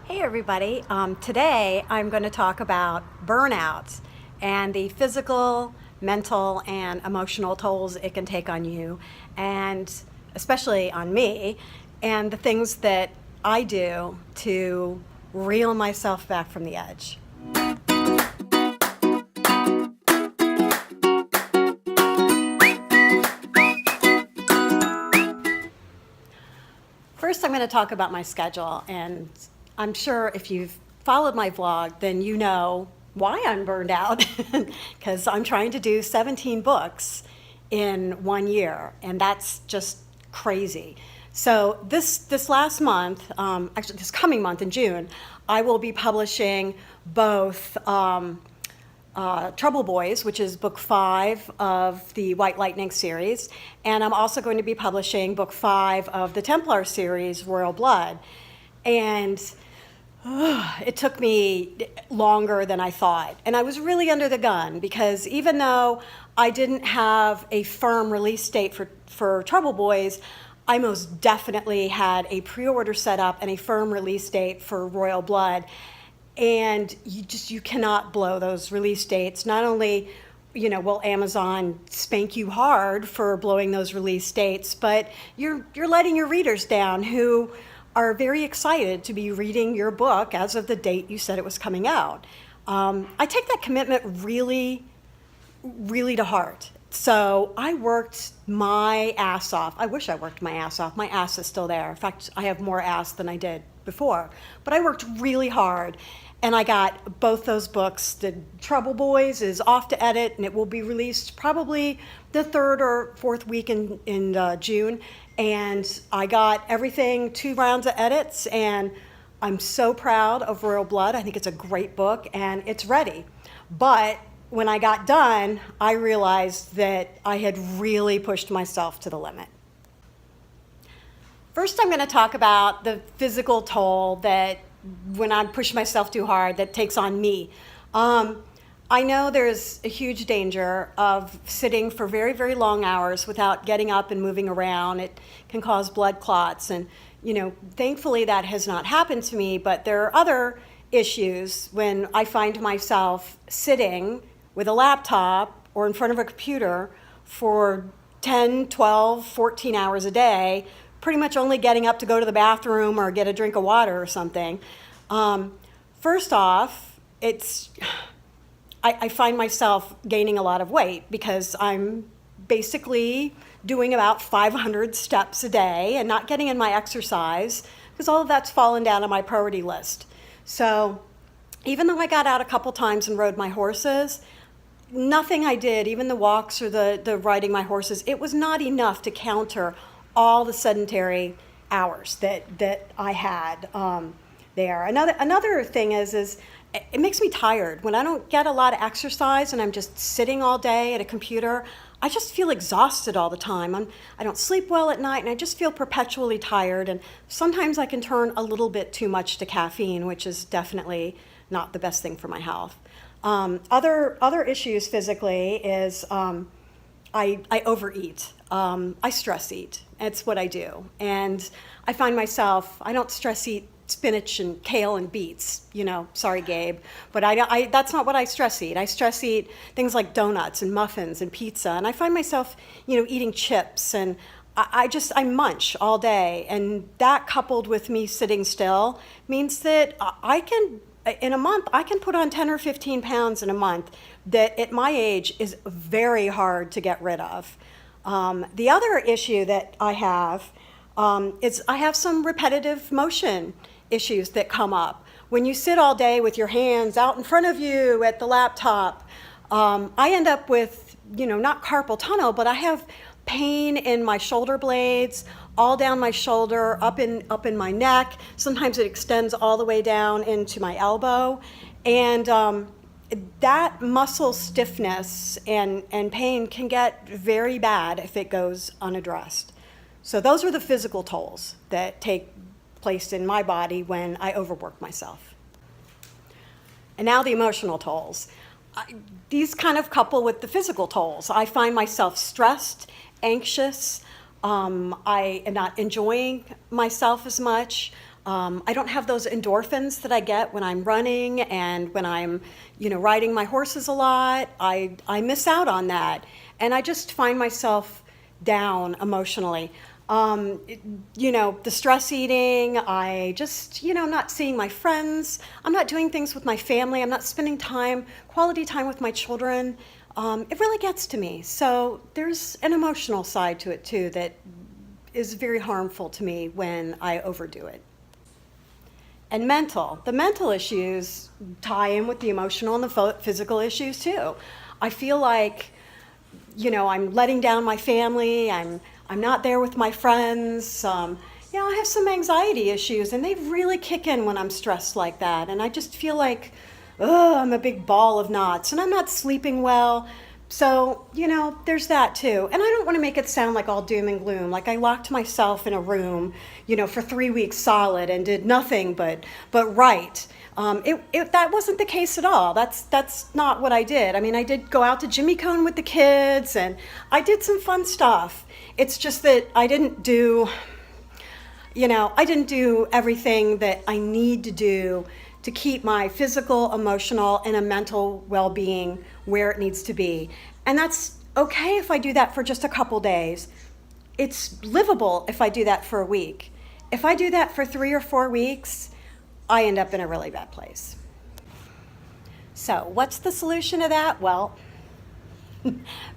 Hey everybody, today I'm going to talk about burnout and the physical, mental, and emotional tolls it can take on you, and especially on me, and the things that I do to reel myself back from the edge. First, I'm going to talk about my schedule, and I'm sure if you've followed my vlog, then you know why I'm burned out, because I'm trying to do 17 books in 1 year, and that's just crazy. So this last month, actually this coming month in June, I will be publishing both Trouble Boys, which is book 5 of the White Lightning series, and I'm also going to be publishing book 5 of the Templar series, Royal Blood. And it took me longer than I thought. And I was really under the gun because even though I didn't have a firm release date for Trouble Boys, I most definitely had a pre-order set up and a firm release date for Royal Blood. And you cannot blow those release dates. Not only, will Amazon spank you hard for blowing those release dates, but you're letting your readers down who are very excited to be reading your book as of the date you said it was coming out. I take that commitment really, really to heart. So I worked my ass off. I wish I worked my ass off. My ass is still there. In fact, I have more ass than I did before. But I worked really hard, and I got both those books. The Trouble Boys is off to edit, and it will be released probably the third or fourth week in June. And I got everything, 2 rounds of edits, and I'm so proud of Royal Blood. I think it's a great book, and it's ready. But when I got done, I realized that I had really pushed myself to the limit. First, I'm going to talk about the physical toll that when I push myself too hard, that takes on me. I know there's a huge danger of sitting for very, very long hours without getting up and moving around. It can cause blood clots, and thankfully that has not happened to me, but there are other issues when I find myself sitting with a laptop or in front of a computer for 10, 12, 14 hours a day, pretty much only getting up to go to the bathroom or get a drink of water or something. First off, I find myself gaining a lot of weight because I'm basically doing about 500 steps a day and not getting in my exercise because all of that's fallen down on my priority list. So even though I got out a couple times and rode my horses, nothing I did, even the walks or the riding my horses, it was not enough to counter all the sedentary hours that I had there. Another thing is it makes me tired. When I don't get a lot of exercise and I'm just sitting all day at a computer, I just feel exhausted all the time. I don't sleep well at night, and I just feel perpetually tired. And sometimes I can turn a little bit too much to caffeine, which is definitely not the best thing for my health. Other issues physically is I overeat. I stress eat. It's what I do. And I find myself, I don't stress eat spinach and kale and beets, sorry, Gabe, but that's not what I stress eat. I stress eat things like donuts and muffins and pizza. And I find myself, eating chips, and I munch all day. And that, coupled with me sitting still, means that in a month, I can put on 10 or 15 pounds in a month that at my age is very hard to get rid of. The other issue that I have is I have some repetitive motion issues that come up. When you sit all day with your hands out in front of you at the laptop, I end up with, not carpal tunnel, but I have pain in my shoulder blades, all down my shoulder, up in my neck. Sometimes it extends all the way down into my elbow. And that muscle stiffness and pain can get very bad if it goes unaddressed. So those are the physical tolls that take place in my body when I overwork myself. And now the emotional tolls. These kind of couple with the physical tolls. I find myself stressed, anxious. I am not enjoying myself as much. I don't have those endorphins that I get when I'm running and when I'm, riding my horses a lot. I miss out on that. And I just find myself down emotionally. The stress eating, I just, not seeing my friends. I'm not doing things with my family. I'm not spending quality time with my children. It really gets to me. So there's an emotional side to it too that is very harmful to me when I overdo it. And the mental issues tie in with the emotional and the physical issues too. I feel like, I'm letting down my family. I'm not there with my friends. I have some anxiety issues, and they really kick in when I'm stressed like that. And I just feel like, I'm a big ball of knots, and I'm not sleeping well. So, there's that too. And I don't want to make it sound like all doom and gloom. Like I locked myself in a room, for 3 weeks solid and did nothing but write. That wasn't the case at all. That's not what I did. I mean, I did go out to Jimmy Cone with the kids, and I did some fun stuff. It's just that I didn't do everything that I need to do to keep my physical, emotional, and a mental well-being where it needs to be. And that's okay if I do that for just a couple days. It's livable if I do that for a week. If I do that for 3 or 4 weeks, I end up in a really bad place. So what's the solution to that? Well,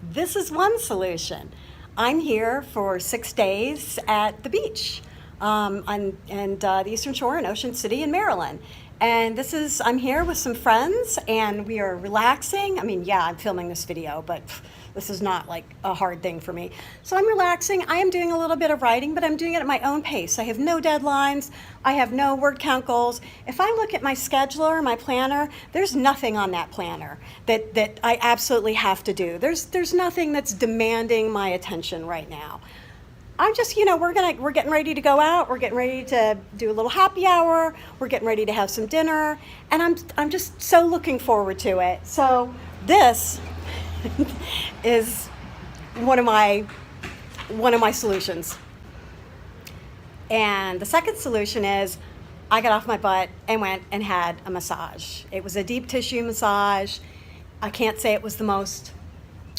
this is one solution. I'm here for 6 days at the beach on the Eastern Shore in Ocean City in Maryland. And I'm here with some friends, and we are relaxing. I mean, yeah, I'm filming this video, but this is not like a hard thing for me. So I'm relaxing. I am doing a little bit of writing, but I'm doing it at my own pace. I have no deadlines. I have no word count goals. If I look at my scheduler, my planner, there's nothing on that planner that I absolutely have to do. There's nothing that's demanding my attention right now. I'm just, we're getting ready to go out. We're getting ready to do a little happy hour. We're getting ready to have some dinner, and I'm just so looking forward to it. So this is one of my solutions. And the second solution is I got off my butt and went and had a massage. It was a deep tissue massage. I can't say it was the most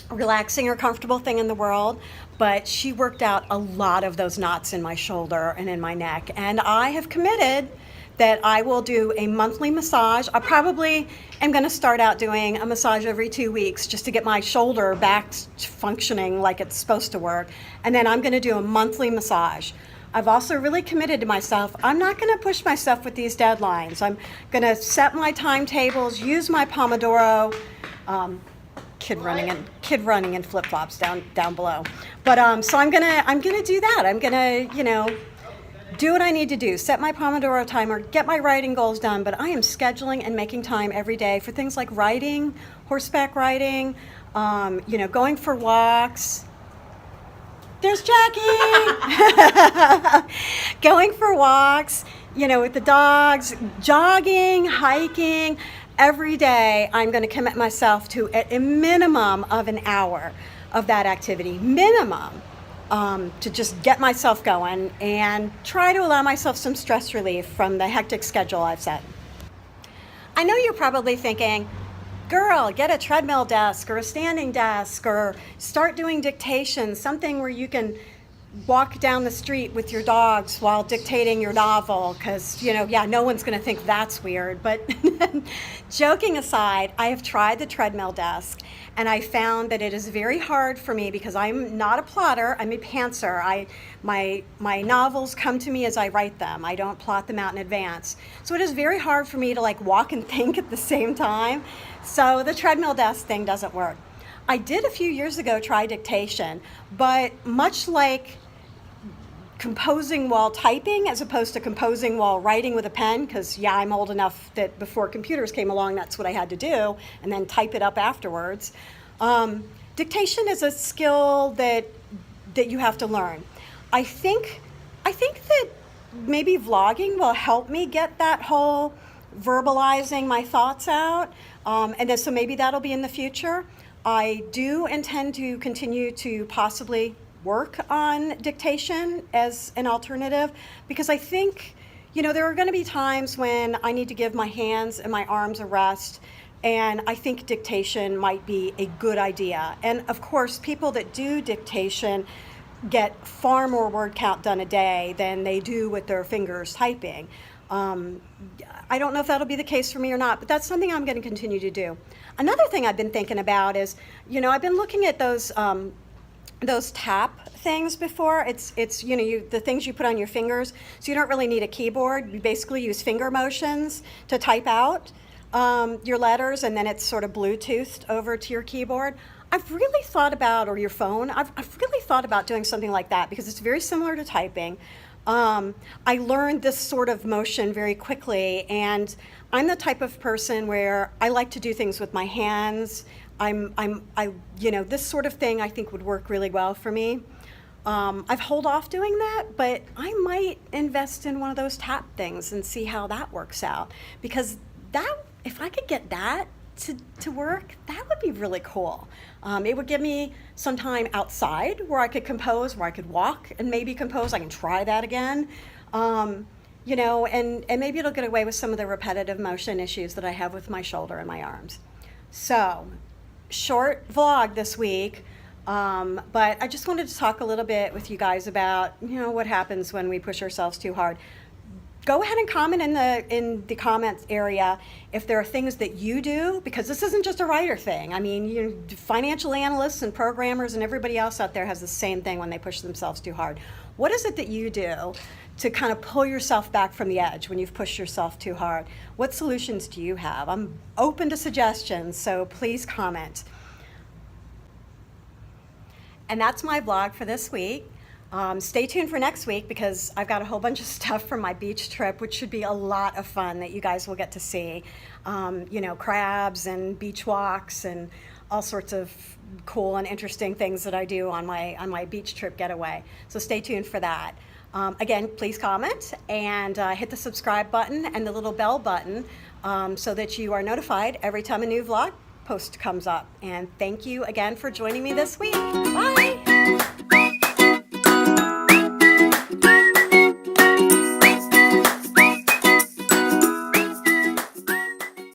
relaxing or comfortable thing in the world, but she worked out a lot of those knots in my shoulder and in my neck. And I have committed that I will do a monthly massage. I probably am going to start out doing a massage every 2 weeks just to get my shoulder back functioning like it's supposed to work. And then I'm going to do a monthly massage. I've also really committed to myself. I'm not going to push myself with these deadlines. I'm going to set my timetables, use my Pomodoro. Kid running in flip-flops down below. But so I'm gonna do that. I'm gonna do what I need to do. Set my Pomodoro timer, get my writing goals done. But I am scheduling and making time every day for things like writing, horseback riding, going for walks. There's Jackie. Going for walks, with the dogs, jogging, hiking. Every day, I'm going to commit myself to a minimum of an hour of that activity, minimum, to just get myself going and try to allow myself some stress relief from the hectic schedule I've set. I know you're probably thinking, girl, get a treadmill desk or a standing desk or start doing dictation, something where you can walk down the street with your dogs while dictating your novel, because no one's going to think that's weird. But joking aside, I have tried the treadmill desk, and I found that it is very hard for me because I'm not a plotter, I'm a pantser. My novels come to me as I write them. I don't plot them out in advance. So it is very hard for me to walk and think at the same time. So the treadmill desk thing doesn't work. I did a few years ago try dictation, but much like composing while typing as opposed to composing while writing with a pen, because I'm old enough that before computers came along, that's what I had to do, and then type it up afterwards. Dictation is a skill that you have to learn. I think that maybe vlogging will help me get that whole verbalizing my thoughts out, and then so maybe that'll be in the future. I do intend to continue to possibly work on dictation as an alternative, because I think, There are going to be times when I need to give my hands and my arms a rest, and I think dictation might be a good idea. And of course, people that do dictation get far more word count done a day than they do with their fingers typing. I don't know if that'll be the case for me or not, but that's something I'm going to continue to do. Another thing I've been thinking about is, I've been looking at those tap things before. It's the things you put on your fingers, so you don't really need a keyboard. You basically use finger motions to type out your letters, and then it's sort of Bluetoothed over to your keyboard. I've really thought about, or your phone, I've really thought about doing something like that because it's very similar to typing. I learned this sort of motion very quickly, and I'm the type of person where I like to do things with my hands. This sort of thing I think would work really well for me. I've held off doing that, but I might invest in one of those tap things and see how that works out, because if I could get that to work, that would be really cool. It would give me some time outside where I could compose, where I could walk and maybe compose. I can try that again. And maybe it'll get away with some of the repetitive motion issues that I have with my shoulder and my arms. So, short vlog this week, but I just wanted to talk a little bit with you guys about, what happens when we push ourselves too hard. Go ahead and comment in the comments area if there are things that you do, because this isn't just a writer thing. I mean, financial analysts and programmers and everybody else out there has the same thing when they push themselves too hard. What is it that you do to kind of pull yourself back from the edge when you've pushed yourself too hard? What solutions do you have? I'm open to suggestions, so please comment. And that's my vlog for this week. Stay tuned for next week, because I've got a whole bunch of stuff from my beach trip, which should be a lot of fun that you guys will get to see. Crabs and beach walks and all sorts of cool and interesting things that I do on my beach trip getaway. So stay tuned for that. Again, please comment and hit the subscribe button and the little bell button so that you are notified every time a new vlog post comes up. And thank you again for joining me this week. Bye!